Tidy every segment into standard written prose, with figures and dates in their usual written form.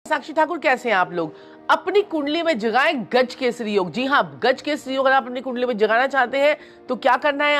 साक्षी ठाकुर, कैसे हैं आप लोग? अपनी कुंडली में जगाएं गज केसरी योग। जी हाँ, गज केसरी योग अगर आप अपनी कुंडली में जगाना चाहते हैं तो क्या करना है,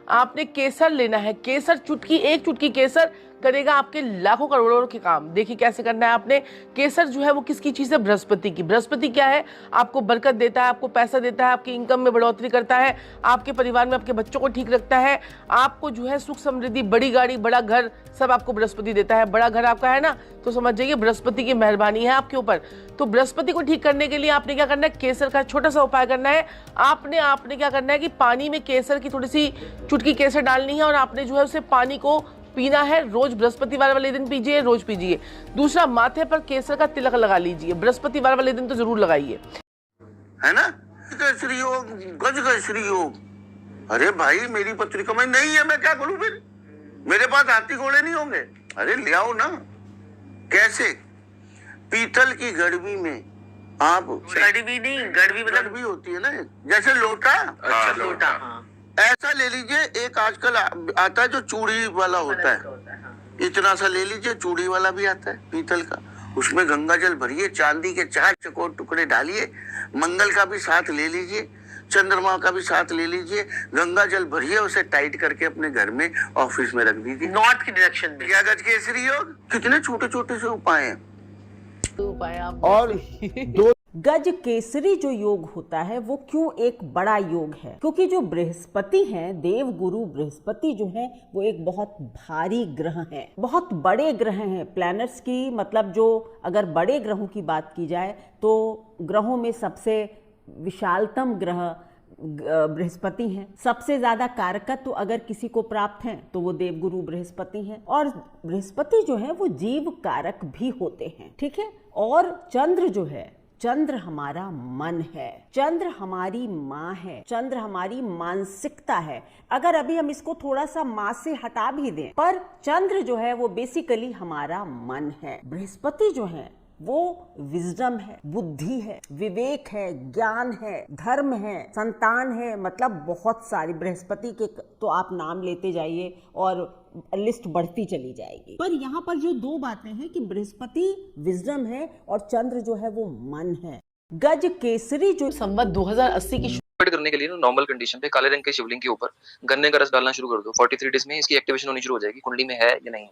आपने केसर लेना है। केसर चुटकी, एक चुटकी केसर करेगा आपके लाखों करोड़ों के काम। देखिए कैसे करना है आपने। केसर जो है वो किसकी चीज है? बृहस्पति की। बृहस्पति क्या है? आपको बरकत देता है, आपको पैसा देता है, आपकी इनकम में बढ़ोतरी करता है, आपके परिवार में आपके बच्चों को ठीक रखता है, आपको जो है सुख समृद्धि, बड़ी गाड़ी, बड़ा घर, सब आपको बृहस्पति देता है। बड़ा घर आपका है ना, तो समझ जाइए बृहस्पति की मेहरबानी है आपके ऊपर। तो बृहस्पति को ठीक करने के लिए आपने क्या करना है? केसर का छोटा सा उपाय करना है। आपने क्या करना है कि पानी में केसर की थोड़ी सी चुटकी केसर डालनी है और आपने जो है उसे पानी को पीना है। रोज बृहस्पतिवार वाले दिन पीजिए, रोज पीजिए। दूसरा, माथे पर केसर का तिलक लगा लीजिए, बृहस्पतिवार वाले दिन तो जरूर लगाइए, है ना। केसरी योग, गज केसरी योग। अरे भाई, मेरी पत्रिका में नहीं है, मैं क्या करूं फिर? मेरे पास हाथी घोड़े नहीं होंगे? अरे ले आओ ना। कैसे? पीतल की गड़बी में आप, गड़वी नहीं, गड़वी मतलब गड़बी होती है ना, जैसे लोटा। अच्छा, लोटा। ऐसा ले लीजिए। एक आजकल आता है जो चूड़ी वाला होता है, इतना सा ले लीजिए। चूड़ी वाला भी आता है पीतल का, उसमें गंगा जल भरिए, चांदी के 4 चकोर टुकड़े डालिए, मंगल का भी साथ ले लीजिए, चंद्रमा का भी साथ ले लीजिए, गंगा जल भरिए, उसे टाइट करके अपने घर में, ऑफिस में रख दीजिए, नॉर्थ की डायरेक्शन में। क्या गज केसरी योग? कितने छोटे छोटे से उपाय हैं। और दो गज केसरी जो योग होता है वो क्यों एक बड़ा योग है? क्योंकि जो बृहस्पति हैं, देव गुरु बृहस्पति जो है वो एक बहुत भारी ग्रह है, बहुत बड़े ग्रह हैं। प्लैनेट्स की मतलब जो अगर बड़े ग्रहों की बात की जाए तो ग्रहों में सबसे विशालतम ग्रह बृहस्पति हैं। सबसे ज्यादा कारकत्व अगर किसी को प्राप्त है तो वो देवगुरु बृहस्पति हैं। और बृहस्पति जो है वो जीव कारक भी होते हैं, ठीक है। और चंद्र जो है, चंद्र हमारा मन है, चंद्र हमारी माँ है, चंद्र हमारी मानसिकता है। अगर अभी हम इसको थोड़ा सा माँ से हटा भी दें, पर चंद्र जो है वो बेसिकली हमारा मन है। बृहस्पति जो है वो विजडम है, बुद्धि है, विवेक है, ज्ञान है, धर्म है, संतान है, मतलब बहुत सारी बृहस्पति के तो आप नाम लेते जाइए और लिस्ट बढ़ती चली जाएगी। पर यहाँ पर जो दो बातें हैं कि बृहस्पति विजडम है और चंद्र जो है वो मन है। गज केसरी जो संवत 2080 की करने के लिए नॉर्मल कंडीशन पे काले रंग के शिवलिंग के ऊपर गन्ने का रस डालना शुरू कर दो। 43 डेज में इसकी एक्टिवेशन होनी शुरू हो जाएगी। कुंडली में है या नहीं है,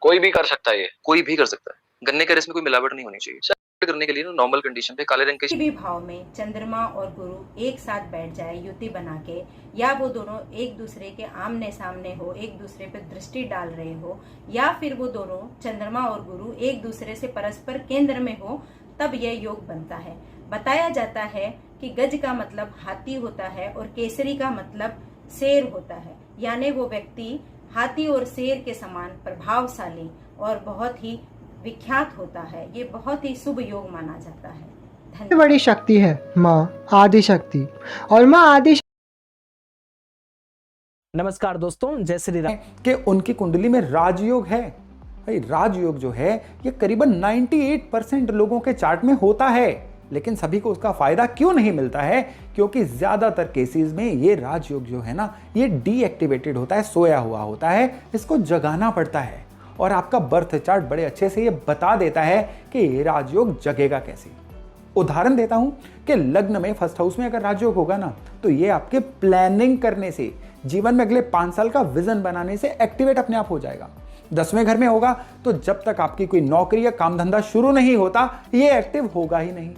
कोई भी कर सकता है, ये कोई भी कर सकता है। गन्ने के रस में कोई मिलावट नहीं होनी चाहिए। करने के लिए नॉर्मल कंडीशन पे काले रंग के भी भाव में चंद्रमा और गुरु एक साथ बैठ जाए युति बना के, या वो दोनों एक दूसरे के आमने सामने हो, एक दूसरे पे दृष्टि डाल रहे हो, या फिर वो दोनों चंद्रमा और गुरु एक दूसरे से परस्पर केंद्र में हो, तब यह योग बनता है। बताया जाता है कि गज का मतलब हाथी होता है और केसरी का मतलब शेर होता है, यानी वो व्यक्ति हाथी और शेर के समान प्रभावशाली और बहुत ही विख्यात होता है। ये बहुत ही शुभ योग माना जाता है। सबसे बड़ी शक्ति है माँ आदि शक्ति, और माँ आदि। नमस्कार दोस्तों, जय श्री राम। कि उनकी कुंडली में राजयोग है। भाई राजयोग जो है ये करीबन 98% लोगों के चार्ट में होता है, लेकिन सभी को उसका फायदा क्यों नहीं मिलता है? क्योंकि ज्यादातर केसेस में ये राजयोग जो है ना, ये डीएक्टिवेटेड होता है, सोया हुआ होता है, इसको जगाना पड़ता है। और आपका बर्थ चार्ट बड़े अच्छे से ये बता देता है कि ये राजयोग जगेगा कैसे। उदाहरण देता हूं कि लग्न में फर्स्ट हाउस में अगर राजयोग होगा ना, तो ये आपके प्लानिंग करने से, जीवन में अगले 5 साल का विजन बनाने से एक्टिवेट अपने आप हो जाएगा। 10वें घर में होगा तो जब तक आपकी कोई नौकरी या काम धंधा शुरू नहीं होता, ये एक्टिव होगा ही नहीं।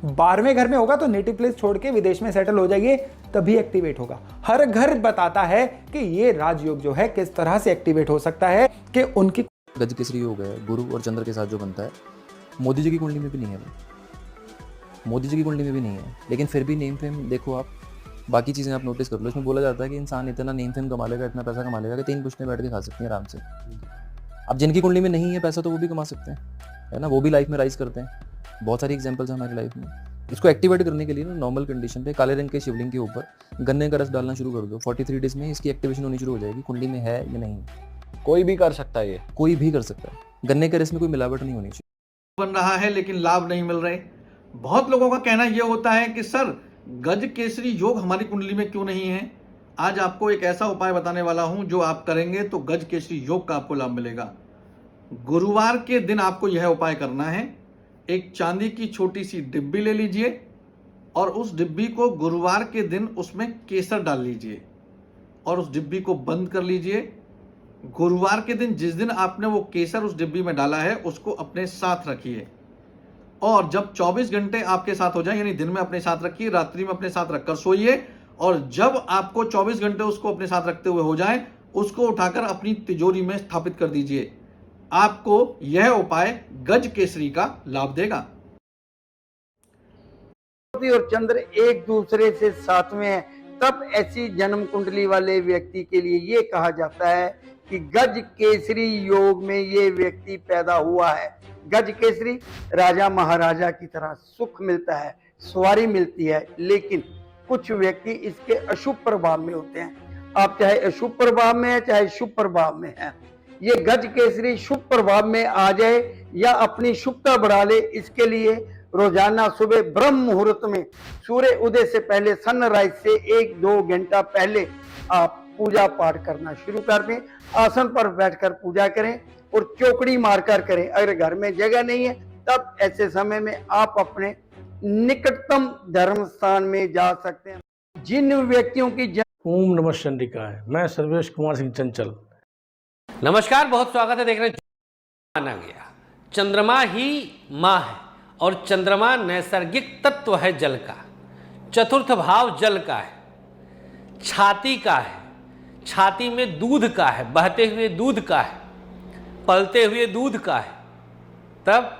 12वें घर में होगा तो नेटिव प्लेस छोड़ के विदेश में सेटल हो जाइए, तभी एक्टिवेट होगा। हर घर बताता है कि ये राजयोग जो है किस तरह से एक्टिवेट हो सकता है। कि उनकी गज केसरी योग है, गुरु और चंद्र के साथ जो बनता है। मोदी जी की कुंडली में भी नहीं है, मोदी जी की कुंडली में भी नहीं है, लेकिन फिर भी नेम फेम देखो आप, बाकी चीज़ें आप नोटिस कर लो। इसमें बोला जाता है कि इंसान इतना नेम फेम कमा लेगा, इतना पैसा कमा लेगा कि 3 पुश्तें बैठ के खा सकती हैं आराम से। अब जिनकी कुंडली में नहीं है पैसा, तो वो भी कमा सकते हैं, है ना, वो भी लाइफ में राइज करते हैं। बहुत सारी एग्जांपल्स हैं हमारी लाइफ में। इसको एक्टिवेट करने के लिए ना नॉर्मल कंडीशन पे काले रंग के शिवलिंग के ऊपर गन्ने का रस डालना शुरू कर दो। 43 डेज में इसकी एक्टिवेशन होनी शुरू हो जाएगी। कुंडली में है या नहीं, कोई भी कर सकता है, ये कोई भी कर सकता है। गन्ने के रस में कोई मिलावट नहीं होनी चाहिए। बन रहा है लेकिन लाभ नहीं मिल रहे। बहुत लोगों का कहना यह होता है कि सर गज केसरी योग हमारी कुंडली में क्यों नहीं है। आज आपको एक ऐसा उपाय बताने वाला हूं जो आप करेंगे तो गज केसरी योग का आपको लाभ मिलेगा। गुरुवार के दिन आपको यह उपाय करना है। एक चांदी की छोटी सी डिब्बी ले लीजिए और उस डिब्बी को गुरुवार के दिन उसमें केसर डाल लीजिए और उस डिब्बी को बंद कर लीजिए। गुरुवार के दिन जिस दिन आपने वो केसर उस डिब्बी में डाला है उसको अपने साथ रखिए और जब 24 घंटे आपके साथ हो जाए, यानी दिन में अपने साथ रखिए, रात्रि में अपने साथ रखकर सोइए और जब आपको 24 घंटे उसको अपने साथ रखते हुए हो जाए उसको उठाकर अपनी तिजोरी में स्थापित कर दीजिए। आपको यह उपाय गज केसरी का लाभ देगा। और चंद्र एक दूसरे से साथ में है, तब ऐसी जन्म कुंडली वाले व्यक्ति के लिए ये कहा जाता है कि गज केसरी योग में ये व्यक्ति पैदा हुआ है। गज केसरी राजा महाराजा की तरह सुख मिलता है, सवारी मिलती है, लेकिन कुछ व्यक्ति इसके अशुभ प्रभाव में होते हैं। आप चाहे अशुभ प्रभाव में है चाहे शुभ प्रभाव में है, ये गज केसरी शुभ प्रभाव में आ जाए या अपनी शुभता बढ़ा ले, इसके लिए रोजाना सुबह ब्रह्म मुहूर्त में सूर्य उदय से पहले सनराइज से 1-2 घंटा पहले आप पूजा पाठ करना शुरू कर दें। आसन पर बैठकर पूजा करें और चौकड़ी मारकर करें। अगर घर में जगह नहीं है तब ऐसे समय में आप अपने निकटतम धर्म स्थान में जा सकते हैं। जिन व्यक्तियों की ओम नमः चंडिकाय। मैं सर्वेश कुमार सिंह चंचल। नमस्कार, बहुत स्वागत है। देख रहे हैं माना गया चंद्रमा ही माँ है और चंद्रमा नैसर्गिक तत्व है जल का। चतुर्थ भाव जल का है, छाती का है, छाती में दूध का है, बहते हुए दूध का है, पलते हुए दूध का है। तब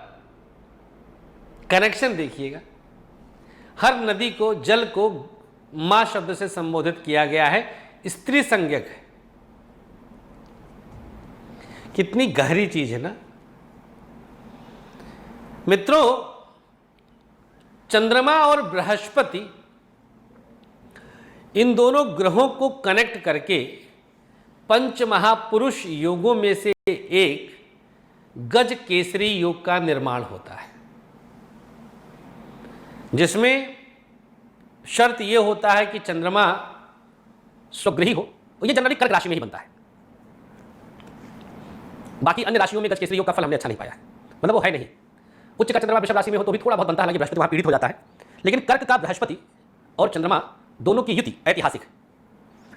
कनेक्शन देखिएगा, हर नदी को, जल को मां शब्द से संबोधित किया गया है, स्त्री संज्ञक है। कितनी गहरी चीज है ना मित्रों। चंद्रमा और बृहस्पति, इन दोनों ग्रहों को कनेक्ट करके पंच महापुरुष योगों में से एक गज केसरी योग का निर्माण होता है, जिसमें शर्त यह होता है कि चंद्रमा स्वगृही हो। और यह जनरली कर्क राशि में ही बनता है। बाकी अन्य राशियों में गज केसरी योग का फल हमने अच्छा नहीं पाया है, मतलब वो है नहीं। उच्च का चंद्रमा वृषभ राशि में हो तो भी थोड़ा बहुत बनता है, हालांकि बृहस्पति वहां पीड़ित हो जाता है। लेकिन कर्क का बृहस्पति और चंद्रमा दोनों की युति ऐतिहासिक है।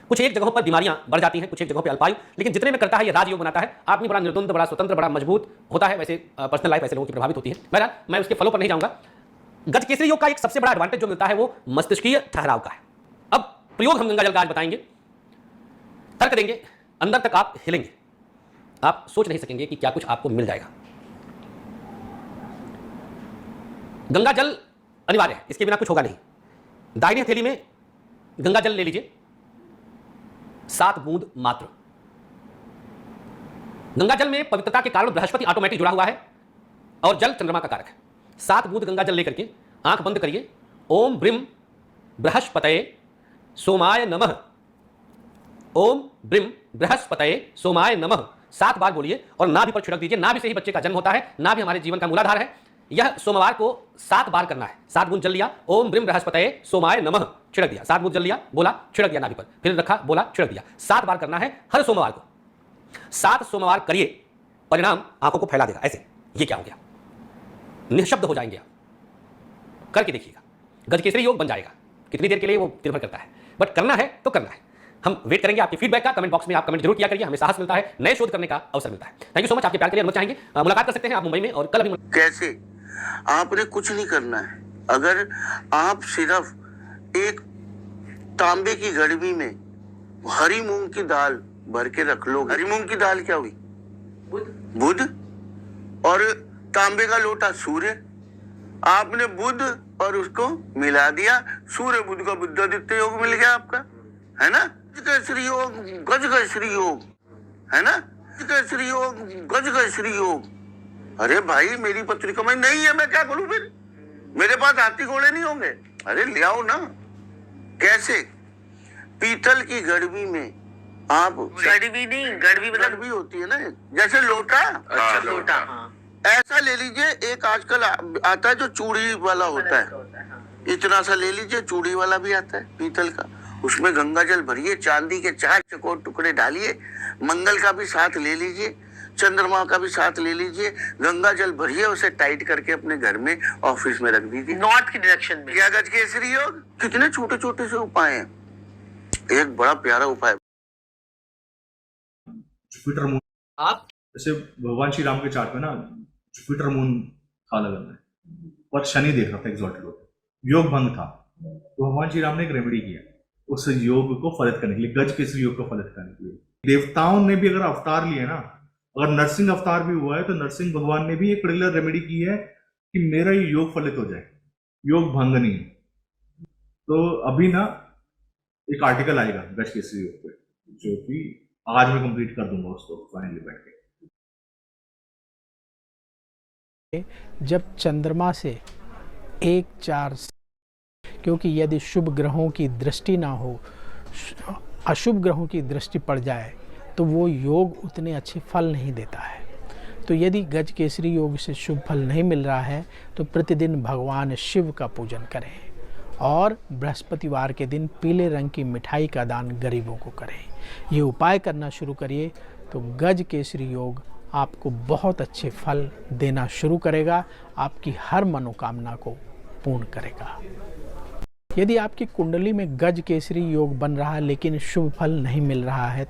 कुछ एक जगहों पर बीमारियां बढ़ जाती हैं, कुछ एक जगहों पर अल्पायु, लेकिन जितने में करता है ये राजयोग बनाता है। आदमी बड़ा निर्द्वंद, बड़ा स्वतंत्र, बड़ा मजबूत होता है। वैसे पर्सनल लाइफ ऐसे लोगों की प्रभावित होती है। बहरहाल मैं उसके फलों पर नहीं जाऊंगा। गज केसरी योग का एक सबसे बड़ा एडवांटेज जो मिलता है वो मस्तिष्कीय ठहराव का है। अब प्रयोग हम गंगा जल का आज बताएंगे, तर्क देंगे, अंदर तक आप हिलेंगे, आप सोच नहीं सकेंगे कि क्या कुछ आपको मिल जाएगा। गंगा जल अनिवार्य है, इसके बिना कुछ होगा नहीं। दाहिनी हथेली में गंगा जल ले लीजिए, 7 बूंद मात्र। गंगा जल में पवित्रता के कारण बृहस्पति ऑटोमेटिक जुड़ा हुआ है और जल चंद्रमा का कारक है। 7 बूंद गंगा जल लेकर के आंख बंद करिए। ओम ब्रिम बृहस्पतये सोमाय नमः, ओम ब्रिम बृहस्पतये सोमाय नमः 7 बार बोलिए और नाभि पर छिड़क दीजिए। नाभि से ही बच्चे का जन्म होता है, नाभि हमारे जीवन का मूलाधार है। यह सोमवार को 7 बार करना है। 7 बूंद जल लिया, ओम ब्रिम बृहस्पतये सोमाय नमः, छिड़क दिया। 7 बूंद जल लिया, बोला, छिड़क दिया नाभि पर, फिर रखा, बोला, छिड़क दिया। 7 बार करना है हर सोमवार को। 7 सोमवार करिए, परिणाम आंखों को फैला देगा। ऐसे ये क्या हो गया, निःशब्द हो जाएंगे आप। करके देखिएगा, गज केसरी योग बन जाएगा। कितनी देर के लिए वो निर्भर करता है, बट करना है तो करना है। हम वेट करेंगे आपके फीडबैक का। कमेंट बॉक्स में आप कमेंट जरूर किया करिए, हमें साहस मिलता है, नए शोध करने का अवसर मिलता है। Thank you so much. आपके प्यार के लिए अनुमति चाहेंगे, मुलाकात कर सकते हैं आप मुंबई में और कल अभी। कैसे? आपने कुछ नहीं करना है। अगर आप सिर्फ एक तांबे की गड़बी में हरी मूंग की दाल भर के रख लो। हरी मूंग की दाल क्या हुई? बुध। और तांबे का लोटा सूर्य। आपने बुध और उसको मिला दिया, सूर्य बुध का बुद्धादित्य योग मिल गया आपका, है ना? गज योग, गज केसरी योग, है ना? केसरी योग, गज केसरी योग। अरे भाई, मेरी पत्रिका में नहीं है, मैं क्या करूं फिर? मेरे पास हाथी घोड़े नहीं होंगे? अरे ले आओ ना। कैसे? पीतल की गड़बी में आप, गड़बी नहीं, गड़बी मतलब गड़बी होती है ना, जैसे लोटा। अच्छा, लोटा। ऐसा ले लीजिए। एक आजकल आता है जो चूड़ी वाला होता है, इतना सा ले लीजिए। चूड़ी वाला भी आता है पीतल का, उसमें गंगा जल भरिए, चांदी के 4 चकोर टुकड़े डालिए, मंगल का भी साथ ले लीजिए। चंद्रमा का भी साथ ले लीजिए, गंगा जल भरिए, उसे टाइट करके अपने घर में ऑफिस में रख दीजिए। नॉर्थ की डायरेक्शन में क्या गज केसरी योग? कितने छोटे छोटे से उपाय हैं, एक बड़ा प्यारा उपाय। जुपिटर मून, आप जैसे भगवान श्री राम के चार्ट में ना जुपिटर मून था लगन में, और शनि देख रहा था एक्सॉल्टेड होकर, योग भंग था, तो भगवान श्री राम ने एक रेमेडी किया उस योग को फलित करने के लिए, गज केसरी योग को फलित करने के लिए। देवताओं ने भी अगर अवतार लिए ना, अगर नरसिंह अवतार भी हुआ है तो नरसिंह भगवान ने भी एक पर्टिकुलर रेमेडी की है कि मेरा ये योग फलित हो जाए, योग भंग नहीं। तो अभी ना एक आर्टिकल आएगा गज केसरी योग पे, जो कि आज मैं कंप्लीट कर दूंगा उसको फाइनली बैठ के। जब चंद्रमा से 1-4, क्योंकि यदि शुभ ग्रहों की दृष्टि ना हो, अशुभ ग्रहों की दृष्टि पड़ जाए तो वो योग उतने अच्छे फल नहीं देता है। तो यदि गज केसरी योग से शुभ फल नहीं मिल रहा है तो प्रतिदिन भगवान शिव का पूजन करें और बृहस्पतिवार के दिन पीले रंग की मिठाई का दान गरीबों को करें। ये उपाय करना शुरू करिए तो गज केसरी योग आपको बहुत अच्छे फल देना शुरू करेगा, आपकी हर मनोकामना को पूर्ण करेगा। यदि आपकी कुंडली में गज केसरी योग बन रहा है लेकिन शुभ फल नहीं मिल रहा है